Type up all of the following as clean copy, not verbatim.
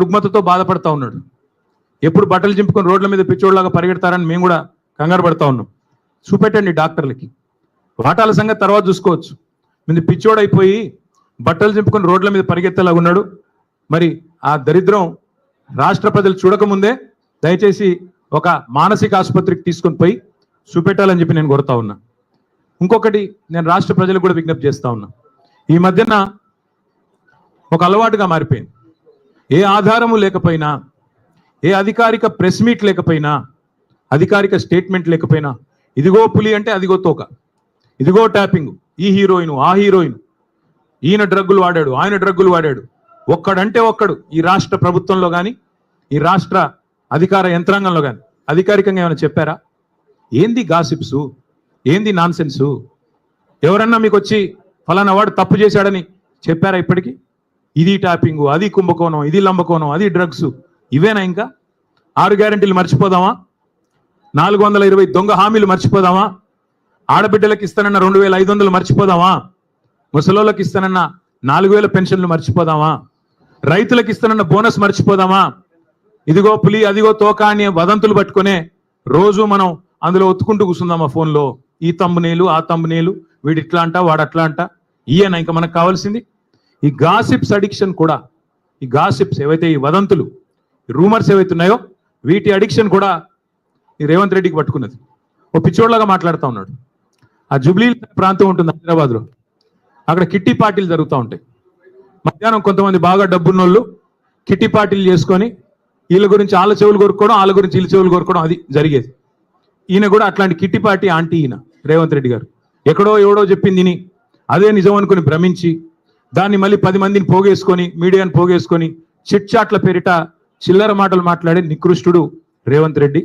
రుగ్మతతో బాధపడతా ఉన్నాడు. ఎప్పుడు బట్టలు చింపుకొని రోడ్ల మీద పిచ్చోడ్లాగా పరిగెడతారని మేము కూడా కంగారు పడతా ఉన్నాం. చూపెట్టండి డాక్టర్లకి. వాటాల సంగతి తర్వాత చూసుకోవచ్చు. మీరు పిచ్చోడైపోయి బట్టలు చింపుకొని రోడ్ల మీద పరిగెత్తేలాగా ఉన్నాడు. మరి ఆ దరిద్రం రాష్ట్ర ప్రజలు చూడకముందే దయచేసి ఒక మానసిక ఆసుపత్రికి తీసుకొని పోయి చూపెట్టాలని చెప్పి నేను కోరుతా ఉన్నా. ఇంకొకటి నేను రాష్ట్ర ప్రజలకు కూడా విజ్ఞప్తి చేస్తా ఉన్నా. ఈ మధ్యన ఒక అలవాటుగా మారిపోయింది. ఏ ఆధారము లేకపోయినా, ఏ అధికారిక ప్రెస్ మీట్ లేకపోయినా, అధికారిక స్టేట్మెంట్ లేకపోయినా, ఇదిగో పులి అంటే అదిగో తోక, ఇదిగో ట్యాపింగ్, ఈ హీరోయిన్ ఆ హీరోయిన్, ఈయన డ్రగ్గులు వాడాడు ఆయన డ్రగ్గులు వాడాడు, ఒక్కడంటే ఒక్కడు ఈ రాష్ట్ర ప్రభుత్వంలో కానీ ఈ రాష్ట్ర అధికార యంత్రాంగంలో కానీ అధికారికంగా ఏమైనా చెప్పారా? ఏంది గాసిప్సు, ఏంది నాన్సెన్సు? ఎవరన్నా మీకు వచ్చి ఫలానా వాడు తప్పు చేశాడని చెప్పారా ఇప్పటికీ? ఇది ట్యాపింగు, అది కుంభకోణం, ఇది లంబకోణం, అది డ్రగ్స్, ఇవేనా? ఇంకా 6 గ్యారెంటీలు మర్చిపోదామా? 420 దొంగ హామీలు మర్చిపోదామా? ఆడబిడ్డలకు ఇస్తానన్న 2500 మర్చిపోదామా? ముసలోళ్ళకి ఇస్తానన్న 4000 పెన్షన్లు మర్చిపోదామా? రైతులకు ఇస్తానన్న బోనస్ మర్చిపోదామా? ఇదిగో పులి అదిగో తోక అనే వదంతులు పట్టుకునే రోజు మనం అందులో ఒత్తుకుంటూ కూర్చుందామా ఫోన్లో? ఈ తమ్మునేలు ఆ తమ్మునేలు, వీడు ఇట్లా అంట వాడు అట్లా అంట. ఈయన ఇంకా మనకు కావాల్సింది ఈ గాసిప్స్ అడిక్షన్ కూడా. ఈ గాసిప్స్ ఏవైతే, ఈ వదంతులు, రూమర్స్ ఏవైతే ఉన్నాయో వీటి అడిక్షన్ కూడా ఈ రేవంత్ రెడ్డికి పట్టుకున్నది. ఓ పిచ్చోడ్లాగా మాట్లాడుతూ ఉన్నాడు. ఆ జూబ్లీ ప్రాంతం ఉంటుంది హైదరాబాద్లో, అక్కడ కిట్టి పార్టీలు జరుగుతూ ఉంటాయి. మధ్యాహ్నం కొంతమంది బాగా డబ్బున్నోళ్ళు కిట్టి పార్టీలు చేసుకొని వీళ్ళ గురించి వాళ్ళ చెవులు కొరుక్కోవడం, వాళ్ళ గురించి వీళ్ళ చెవులు కొరుక్కోవడం, అది జరిగేది. ఈయన కూడా అట్లాంటి కిట్టి పార్టీ ఆంటీ ఈయన రేవంత్ రెడ్డి గారు. ఎక్కడో ఎవడో చెప్పింది అదే నిజం అనుకుని భ్రమించి దాన్ని మళ్ళీ 10 మందిని పోగేసుకొని, మీడియాని పోగేసుకొని చిట్ చాట్ల పేరిట చిల్లర మాటలు మాట్లాడే నికృష్టుడు రేవంత్ రెడ్డి.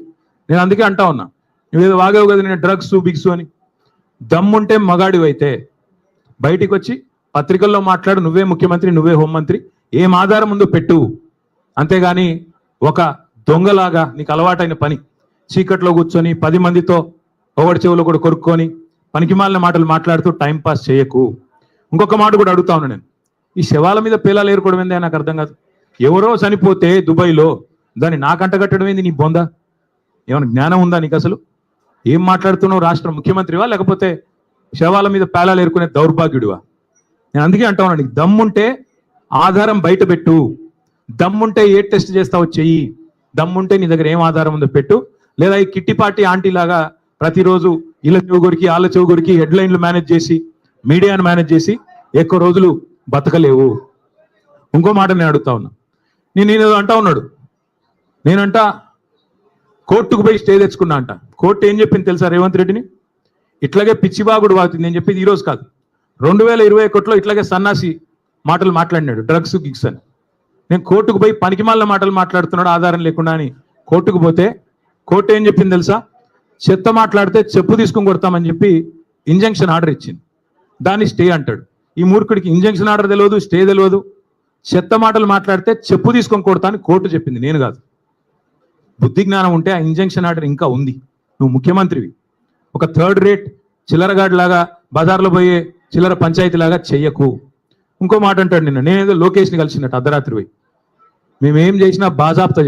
నేను అందుకే అంటా ఉన్నా, నువ్వేదో వాగేవు కదా నేను డ్రగ్స్ బిగ్స్ అని. దమ్ముంటే మగాడివైతే బయటికి వచ్చి పత్రికల్లో మాట్లాడు, నువ్వే ముఖ్యమంత్రి, నువ్వే హోంమంత్రి, ఏం ఆధారం ఉందో పెట్టు. అంతేగాని ఒక దొంగలాగా నీకు అలవాటైన పని చీకట్లో కూర్చొని 10 మందితో ఒకటి చెవులో కూడా కొరుక్కొని పనికిమాలిన మాటలు మాట్లాడుతూ టైంపాస్ చేయకు. ఇంకొక మాట కూడా అడుగుతా ఉన్నా నేను, ఈ శవాల మీద పేలాలు ఏరుకోవడం ఏంది నాకు అర్థం కాదు. ఎవరో చనిపోతే దుబాయ్లో దాన్ని నాకంట కట్టడం ఏంది? నీ బొంద ఏమైనా జ్ఞానం ఉందా నీకు అసలు? ఏం మాట్లాడుతున్నావు? రాష్ట్ర ముఖ్యమంత్రివా లేకపోతే శవాల మీద పేలాలు ఏరుకునే దౌర్భాగ్యుడివా? నేను అందుకే అంటా ఉన్నా, నీకు దమ్ముంటే ఆధారం బయట పెట్టు. దమ్ముంటే ఏ టెస్ట్ చేస్తావో చెయ్యి. దమ్ముంటే నీ దగ్గర ఏం ఆధారం ఉందో పెట్టు. లేదా ఈ కిట్టి పార్టీ ఆంటీ లాగా ప్రతిరోజు ఇళ్ళ చెవు గురికి వాళ్ళ చెవు గురికి హెడ్లైన్లు మేనేజ్ చేసి మీడియాను మేనేజ్ చేసి ఎక్కువ రోజులు బతకలేవు. ఇంకో మాట నేను అడుగుతా ఉన్నా, నేను అంటా ఉన్నాడు, నేనంట కోర్టుకు పోయి స్టే తెచ్చుకున్నా అంట. కోర్టు ఏం చెప్పింది తెలుసా రేవంత్ రెడ్డిని? ఇట్లాగే పిచ్చిబాగుడు వాగుతుంది. నేను చెప్పేది ఈరోజు కాదు, 2021లో ఇట్లాగే సన్నాసి మాటలు మాట్లాడినాడు, డ్రగ్స్ గిగ్స్ అని. నేను కోర్టుకు పోయి పనికిమాలిన మాటలు మాట్లాడుతున్నాడు ఆధారం లేకుండా అని కోర్టుకు పోతే కోర్టు ఏం చెప్పింది తెలుసా? చెత్త మాట్లాడితే చెప్పు తీసుకొని కొడతామని చెప్పి ఇంజంక్షన్ ఆర్డర్ ఇచ్చింది. దాన్ని స్టే అంటాడు. ఈ మూర్ఖుడికి ఇంజంక్షన్ ఆర్డర్ తెలియదు, స్టే తెలియదు. చెత్త మాటలు మాట్లాడితే చెప్పు తీసుకొని కొడతా అని కోర్టు చెప్పింది, నేను కాదు. బుద్ధి జ్ఞానం ఉంటే ఆ ఇంజంక్షన్ ఆర్డర్ ఇంకా ఉంది. నువ్వు ముఖ్యమంత్రివి. ఒక థర్డ్ రేట్ చిల్లరగాడ్ లాగా బజార్లో పోయే చిల్లర పంచాయతీ లాగా చెయ్యకు. ఇంకో మాట అంటాడు, నేనేదో లోకేష్ని కలిసినట్టు అర్ధరాత్రి పోయి మేమేం చేసినా బాజాప్తా